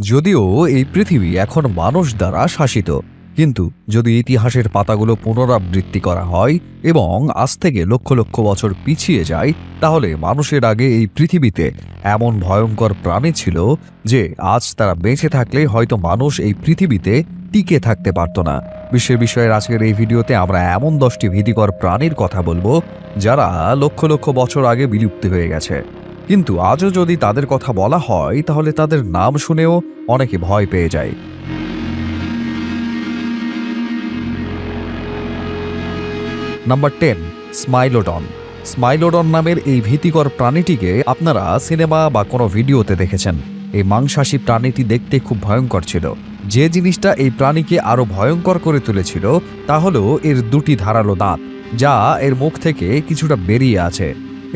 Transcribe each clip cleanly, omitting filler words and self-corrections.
যদিও এই পৃথিবী এখন মানুষ দ্বারা শাসিত, কিন্তু যদি ইতিহাসের পাতাগুলো পুনরাবৃত্তি করা হয় এবং আজ থেকে লক্ষ লক্ষ বছর পিছিয়ে যায়, তাহলে মানুষের আগে এই পৃথিবীতে এমন ভয়ঙ্কর প্রাণী ছিল যে আজ তারা বেঁচে থাকলে হয়তো মানুষ এই পৃথিবীতে টিকে থাকতে পারত না। বিশ্বের বিষয়ের আজকের এই ভিডিওতে আমরা এমন 10টি ভীতিকর প্রাণীর কথা বলবো যারা লক্ষ লক্ষ বছর আগে বিলুপ্তি হয়ে গেছে, কিন্তু আজও যদি তাদের কথা বলা হয় তাহলে তাদের নাম শুনেও অনেকে ভয় পেয়ে যায়। নাম্বার 10, স্মাইলোডন। স্মাইলোডন নামের এই ভীতিকর প্রাণীটিকে আপনারা সিনেমা বা কোনো ভিডিওতে দেখেছেন। এই মাংসাশী প্রাণীটি দেখতে খুব ভয়ঙ্কর ছিল। যে জিনিসটা এই প্রাণীকে আরো ভয়ঙ্কর করে তুলেছিল তা হলো এর দুটি ধারালো দাঁত, যা এর মুখ থেকে কিছুটা বেরিয়ে আছে।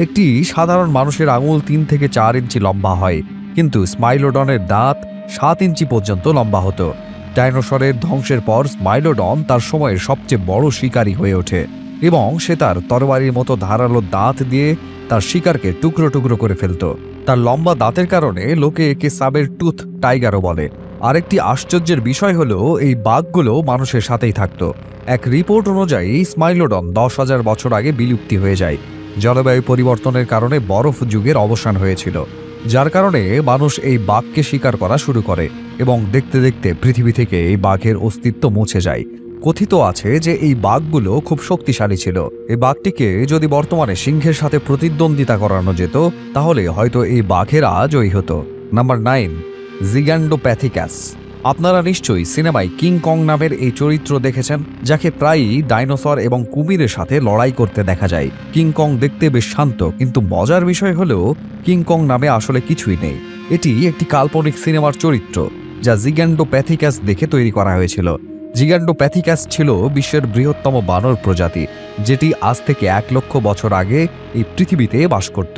একটি সাধারণ মানুষের আঙুল 3 থেকে 4 ইঞ্চি লম্বা হয়, কিন্তু স্মাইলোডনের দাঁত 7 ইঞ্চি পর্যন্ত লম্বা হতো। ডাইনোসরের ধ্বংসের পর স্মাইলোডন তার সময়ের সবচেয়ে বড় শিকারী হয়ে ওঠে এবং সে তার তরবারির মতো ধারালো দাঁত দিয়ে তার শিকারকে টুকরো টুকরো করে ফেলত। তার লম্বা দাঁতের কারণে লোকে একে সাবের টুথ টাইগারও বলে। আরেকটি আশ্চর্যের বিষয় হলো এই বাঘগুলো মানুষের সাথেই থাকত। এক রিপোর্ট অনুযায়ী স্মাইলোডন 10,000 বছর আগে বিলুপ্তি হয়ে যায়। জলবায়ু পরিবর্তনের কারণে বরফ যুগের অবসান হয়েছিল, যার কারণে মানুষ এই বাঘকে শিকার করা শুরু করে এবং দেখতে দেখতে পৃথিবী থেকে এই বাঘের অস্তিত্ব মুছে যায়। কথিত আছে যে এই বাঘগুলো খুব শক্তিশালী ছিল। এই বাঘটিকে যদি বর্তমানে সিংহের সাথে প্রতিদ্বন্দ্বিতা করানো যেত তাহলে হয়তো এই বাঘেরা জয়ী হতো। নাম্বার 9, জিগ্যান্ডোপ্যাথিকাস। আপনারা নিশ্চয়ই সিনেমায় কিং কং নামের এই চরিত্র দেখেছেন, যাকে প্রায়ই ডাইনোসর এবং কুমিরের সাথে লড়াই করতে দেখা যায়। কিং কং দেখতে বেশ শান্ত, কিন্তু মজার বিষয় হলো কিং কং নামে আসলে কিছুই নেই। এটি একটি কাল্পনিক সিনেমার চরিত্র যা জিগ্যান্ডোপ্যাথিকাস দেখে তৈরি করা হয়েছিল। জিগ্যান্ডোপ্যাথিকাস ছিল বিশ্বের বৃহত্তম বানর প্রজাতি, যেটি আজ থেকে 1 লক্ষ বছর আগে এই পৃথিবীতে বাস করত।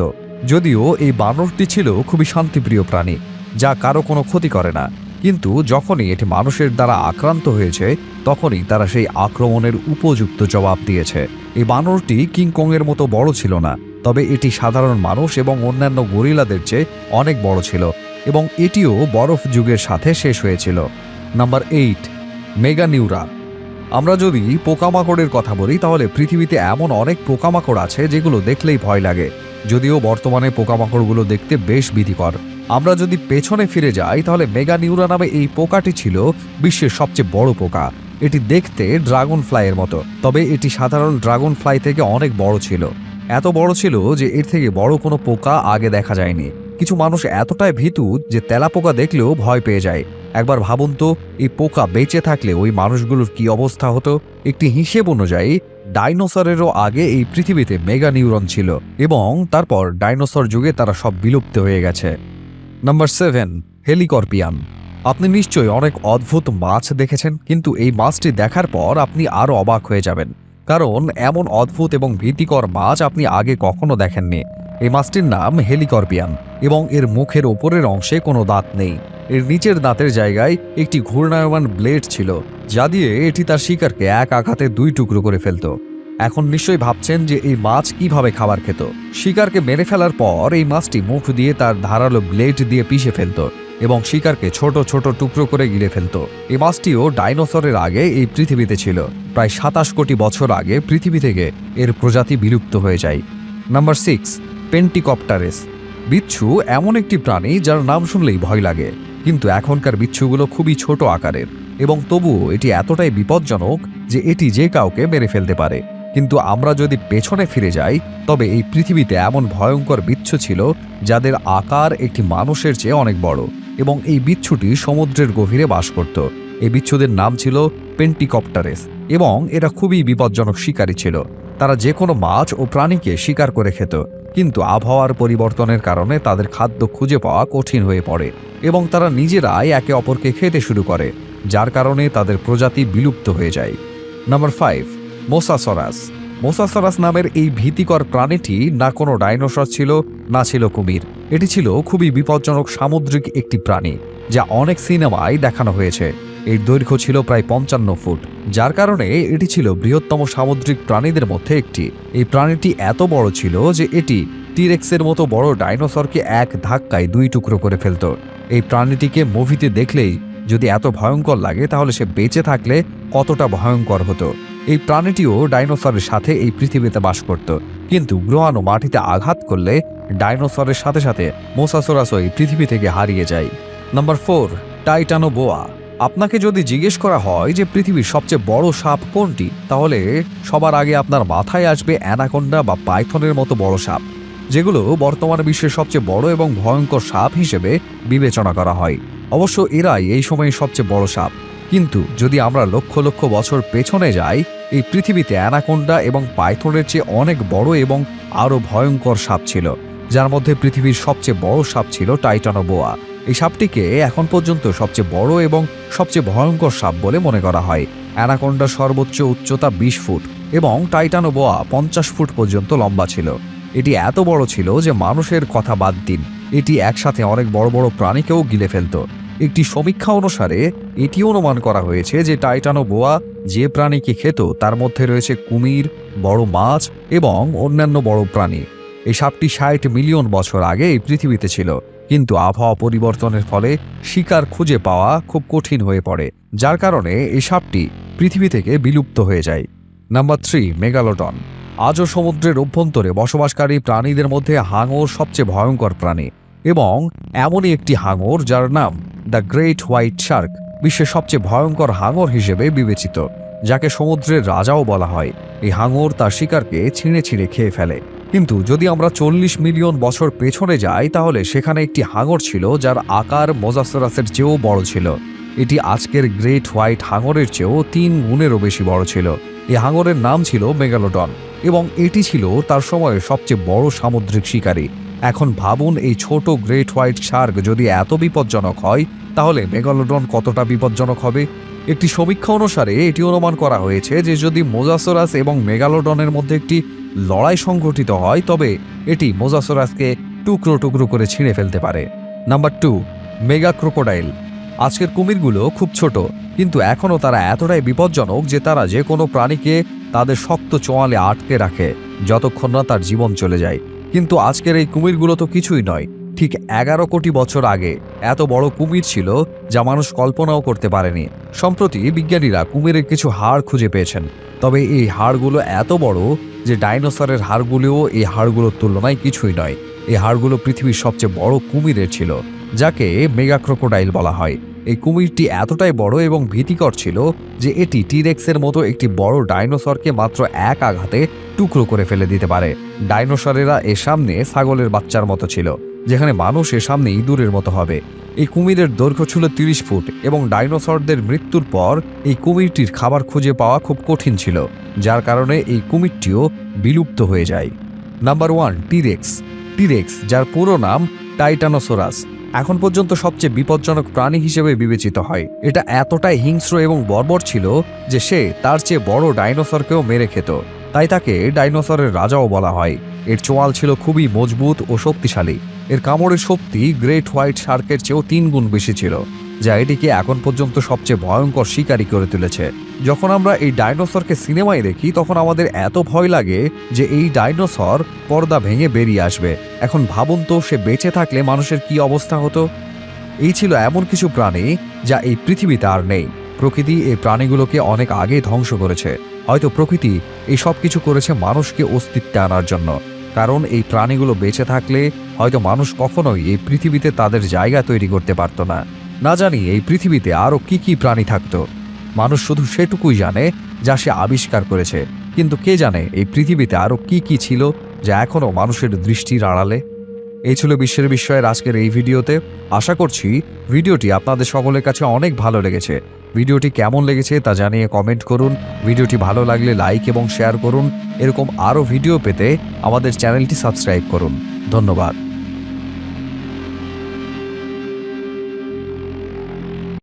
যদিও এই বানরটি ছিল খুবই শান্তিপ্রিয় প্রাণী, যা কারো কোনো ক্ষতি করে না, কিন্তু যখনই এটি মানুষের দ্বারা আক্রান্ত হয়েছে তখনই তারা সেই আক্রমণের উপযুক্ত জবাব দিয়েছে। এই বানরটি কিং কং এর মতো বড় ছিল না, তবে এটি সাধারণ মানুষ এবং অন্যান্য গরিলাদের চেয়ে অনেক বড় ছিল এবং এটিও বরফ যুগের সাথে শেষ হয়েছিল। নাম্বার 8, মেগানিউরা। আমরা যদি পোকামাকড়ের কথা বলি তাহলে পৃথিবীতে এমন অনেক পোকামাকড় আছে যেগুলো দেখলেই ভয় লাগে, যদিও বর্তমানে পোকামাকড়গুলো দেখতে বেশ ভীতিকর। আমরা যদি পেছনে ফিরে যাই তাহলে মেগানিউরা নামে এই পোকাটি ছিল বিশ্বের সবচেয়ে বড় পোকা। এটি দেখতে ড্রাগন ফ্লাইয়ের মতো, তবে এটি সাধারণ ড্রাগন ফ্লাই থেকে অনেক বড় ছিল। এত বড় ছিল যে এর থেকে বড় কোনো পোকা আগে দেখা যায়নি। কিছু মানুষ এতটাই ভীতু যে তেলাপোকা দেখলেও ভয় পেয়ে যায়। একবার ভাবুন তো, এই পোকা বেঁচে থাকলে ওই মানুষগুলোর কি অবস্থা হতো। একটি হিসেব অনুযায়ী ডাইনোসরেরও আগে এই পৃথিবীতে মেগানিউরন ছিল এবং তারপর ডাইনোসর যুগে তারা সব বিলুপ্ত হয়ে গেছে। নাম্বার 7, হেলিকর্পিয়ান। আপনি নিশ্চয়ই অনেক অদ্ভুত মাছ দেখেছেন, কিন্তু এই মাছটি দেখার পর আপনি আরও অবাক হয়ে যাবেন, কারণ এমন অদ্ভুত এবং ভীতিকর মাছ আপনি আগে কখনো দেখেননি। এই মাছটির নাম হেলিকর্পিয়ান এবং এর মুখের ওপরের অংশে কোনো দাঁত নেই। এর নিচের দাঁতের জায়গায় একটি ঘূর্ণায়মান ব্লেড ছিল, যা দিয়ে এটি তার শিকারকে এক আঘাতে 2 টুকরো করে ফেলত। এখন নিশ্চয়ই ভাবছেন যে এই মাছ কিভাবে খাবার খেত। শিকারকে মেরে ফেলার পর এই মাছটি মুখ দিয়ে তার ধারালো ব্লেড দিয়ে পিষে ফেলত এবং শিকারকে ছোট ছোট টুকরো করে গিলে ফেলত। এই মাছটিও ডাইনোসরের আগে এই পৃথিবীতে ছিল। প্রায় 27 কোটি বছর আগে পৃথিবী থেকে এর প্রজাতি বিলুপ্ত হয়ে যায়। নাম্বার 6, পেন্টিকপ্টারেস। বিচ্ছু এমন একটি প্রাণী যার নাম শুনলেই ভয় লাগে, কিন্তু এখনকার বিচ্ছুগুলো খুবই ছোট আকারের এবং তবুও এটি এতটাই বিপজ্জনক যে এটি যে কাউকে মেরে ফেলতে পারে। কিন্তু আমরা যদি পেছনে ফিরে যাই তবে এই পৃথিবীতে এমন ভয়ঙ্কর বিচ্ছু ছিল যাদের আকার একটি মানুষের চেয়ে অনেক বড় এবং এই বিচ্ছুটি সমুদ্রের গভীরে বাস করত। এই বিচ্ছুদের নাম ছিল পেন্টিকপ্টারেস এবং এরা খুবই বিপজ্জনক শিকারী ছিল। তারা যে কোনো মাছ ও প্রাণীকে শিকার করে খেত, কিন্তু আবহাওয়ার পরিবর্তনের কারণে তাদের খাদ্য খুঁজে পাওয়া কঠিন হয়ে পড়ে এবং তারা নিজেরাই একে অপরকে খেতে শুরু করে, যার কারণে তাদের প্রজাতি বিলুপ্ত হয়ে যায়। Number 5, Mosasaurus. মোসাসরাস নামের এই ভীতিকর প্রাণীটি না কোনো ডাইনোসর ছিল, না ছিল কুমির। এটি ছিল খুবই বিপজ্জনক সামুদ্রিক একটি প্রাণী, যা অনেক সিনেমায় দেখানো হয়েছে। এর দৈর্ঘ্য ছিল প্রায় 55 ফুট, যার কারণে এটি ছিল বৃহত্তম সামুদ্রিক প্রাণীদের মধ্যে একটি। এই প্রাণীটি এত বড় ছিল যে এটি টিরেক্সের মতো বড় ডাইনোসরকে এক ধাক্কায় 2 টুকরো করে ফেলত। এই প্রাণীটিকে মুভিতে দেখলেই যদি এত ভয়ঙ্কর লাগে তাহলে সে বেঁচে থাকলে কতটা ভয়ঙ্কর হতো। এই প্রাণীটিও ডাইনোসরের সাথে এই পৃথিবীতে বাস করত, কিন্তু গ্রহাণু মাটিতে আঘাত করলে ডাইনোসরের সাথে সাথে মোসাসোরাসও এই পৃথিবী থেকে হারিয়ে যায়। Number 4, Titanoboa. আপনাকে যদি জিজ্ঞেস করা হয় যে পৃথিবীর সবচেয়ে বড় সাপ কোনটি, তাহলে সবার আগে আপনার মাথায় আসবে অ্যানাকোন্ডা বা পাইথনের মতো বড় সাপ, যেগুলো বর্তমানে বিশ্বের সবচেয়ে বড় এবং ভয়ঙ্কর সাপ হিসেবে বিবেচনা করা হয়। অবশ্য এরাই এই সময়ে সবচেয়ে বড় সাপ। কিন্তু যদি আমরা লক্ষ লক্ষ বছর পেছনে যাই, এই পৃথিবীতে অ্যানাকোন্ডা এবং পাইথনের চেয়ে অনেক বড় এবং আরও ভয়ঙ্কর সাপ ছিল, যার মধ্যে পৃথিবীর সবচেয়ে বড় সাপ ছিল টাইটানোবোয়া। এই সাপটিকে এখন পর্যন্ত সবচেয়ে বড় এবং সবচেয়ে ভয়ঙ্কর সাপ বলে মনে করা হয়। অ্যানাকোন্ডার সর্বোচ্চ উচ্চতা 20 ফুট এবং টাইটানোবোয়া 50 ফুট পর্যন্ত লম্বা ছিল। এটি এত বড় ছিল যে মানুষের কথা বাদ দিন, এটি একসাথে অনেক বড় বড় প্রাণীকেও গিলে ফেলত। একটি সমীক্ষা অনুসারে এটি অনুমান করা হয়েছে যে টাইটানোবোয়া যে প্রাণীকে খেত তার মধ্যে রয়েছে কুমির, বড় মাছ এবং অন্যান্য বড় প্রাণী। এই সাপটি 60 মিলিয়ন বছর আগে এই পৃথিবীতে ছিল, কিন্তু আবহাওয়া পরিবর্তনের ফলে শিকার খুঁজে পাওয়া খুব কঠিন হয়ে পড়ে, যার কারণে এই সাপটি পৃথিবী থেকে বিলুপ্ত হয়ে যায়। Number 3, megalodon. আজও সমুদ্রের অভ্যন্তরে বসবাসকারী প্রাণীদের মধ্যে হাঙর সবচেয়ে ভয়ঙ্কর প্রাণী, এবং এমনই একটি হাঙর যার নাম দ্য গ্রেট হোয়াইট শার্ক বিশ্বের সবচেয়ে ভয়ঙ্কর হাঙর হিসেবে বিবেচিত, যাকে সমুদ্রের রাজাও বলা হয়। এই হাঙর তার শিকারকে ছিঁড়ে ছিঁড়ে খেয়ে ফেলে। কিন্তু যদি আমরা 40 মিলিয়ন বছর পেছনে যাই, তাহলে সেখানে একটি হাঙর ছিল যার আকার মোজাসোরাসের চেয়েও বড় ছিল। এটি আজকের গ্রেট হোয়াইট হাঙরের চেয়েও 3 গুণেরও বেশি বড় ছিল। এই হাঙরের নাম ছিল মেগালোডন এবং এটি ছিল তার সময়ের সবচেয়ে বড় সামুদ্রিক শিকারী। এখন ভাবুন, এই ছোট গ্রেট হোয়াইট শার্ক যদি এত বিপজ্জনক হয়, তাহলে মেগালোডন কতটা বিপজ্জনক হবে। একটি সমীক্ষা অনুসারে এটি অনুমান করা হয়েছে যে যদি মোজাসোরাস এবং মেগালোডনের মধ্যে একটি লড়াই সংঘটিত হয়, তবে এটি মোজাসোরাসকে টুকরো টুকরো করে ছিঁড়ে ফেলতে পারে। Number 2, mega crocodile. আজকের কুমিরগুলো খুব ছোট, কিন্তু এখনও তারা এতটাই বিপজ্জনক যে তারা যে কোনো প্রাণীকে তাদের শক্ত চোয়ালে আটকে রাখে যতক্ষণ না তার জীবন চলে যায়। কিন্তু আজকের এই কুমিরগুলো তো কিছুই নয়। ঠিক 11 কোটি বছর আগে এত বড় কুমির ছিল যা মানুষ কল্পনাও করতে পারেনি। সম্প্রতি বিজ্ঞানীরা কুমিরের কিছু হাড় খুঁজে পেয়েছেন, তবে এই হাড়গুলো এত বড় যে ডাইনোসরের হাড়গুলোও এই হাড়গুলোর তুলনায় কিছুই নয়। এই হাড়গুলো পৃথিবীর সবচেয়ে বড় কুমিরের ছিল, যাকে মেগা ক্রোকোডাইল বলা হয়। এই কুমিরটি এতটাই বড় এবং ভীতিকর ছিল যে এটি টিরেক্সের মতো একটি বড় ডাইনোসরকে মাত্র এক আঘাতে টুকরো করে ফেলে দিতে পারে। ডাইনোসরেরা এর সামনে ছাগলের বাচ্চার মতো ছিল, যেখানে মানুষ এর সামনে ইঁদুরের মতো হবে। এই কুমিরের দৈর্ঘ্য ছিল 30 ফুট এবং ডাইনোসরদের মৃত্যুর পর এই কুমিরটির খাবার খুঁজে পাওয়া খুব কঠিন ছিল, যার কারণে এই কুমিরটিও বিলুপ্ত হয়ে যায়। Number 1, T. rex. টিরেক্স, যার পুরো নাম টাইটানোসোরাস, এখন পর্যন্ত সবচেয়ে বিপজ্জনক প্রাণী হিসেবে বিবেচিত হয়। এটা এতটাই হিংস্র এবং বর্বর ছিল যে সে তার চেয়ে বড় ডাইনোসরকেও মেরে খেত, তাই তাকে ডাইনোসরের রাজাও বলা হয়। এর চোয়াল ছিল খুবই মজবুত ও শক্তিশালী। এর কামড়ের শক্তি গ্রেট হোয়াইট শার্কের চেয়েও 3 গুণ বেশি ছিল, যা এটিকে এখন পর্যন্ত সবচেয়ে ভয়ঙ্কর শিকারী করে তুলেছে। যখন আমরা এই ডাইনোসরকে সিনেমায় দেখি, তখন আমাদের এত ভয় লাগে যে এই ডাইনোসর পর্দা ভেঙে বেরিয়ে আসবে। এখন ভাবুন তো, সে বেঁচে থাকলে মানুষের কি অবস্থা হতো। এই ছিল এমন কিছু প্রাণী যা এই পৃথিবীতে আর নেই। প্রকৃতি এই প্রাণীগুলোকে অনেক আগে ধ্বংস করেছে। হয়তো প্রকৃতি এই সব কিছু করেছে মানুষকে অস্তিত্বে আনার জন্য, কারণ এই প্রাণীগুলো বেঁচে থাকলে হয়তো মানুষ কখনোই এই পৃথিবীতে তাদের জায়গা তৈরি করতে পারত না। না জানি এই পৃথিবীতে আরও কি কি প্রাণী থাকতো। মানুষ শুধু সেটুকুই জানে যা সে আবিষ্কার করেছে, কিন্তু কে জানে এই পৃথিবীতে আরও কি কি ছিল যা এখনও মানুষের দৃষ্টির আড়ালে। এই ছিল বিশ্বের বিস্ময়ের আজকের এই ভিডিওতে। আশা করছি ভিডিওটি আপনাদের সকলের কাছে অনেক ভালো লেগেছে। ভিডিওটি কেমন লেগেছে তা জানিয়ে কমেন্ট করুন। ভিডিওটি ভালো লাগলে লাইক এবং শেয়ার করুন। এরকম আরও ভিডিও পেতে আমাদের চ্যানেলটি সাবস্ক্রাইব করুন। ধন্যবাদ।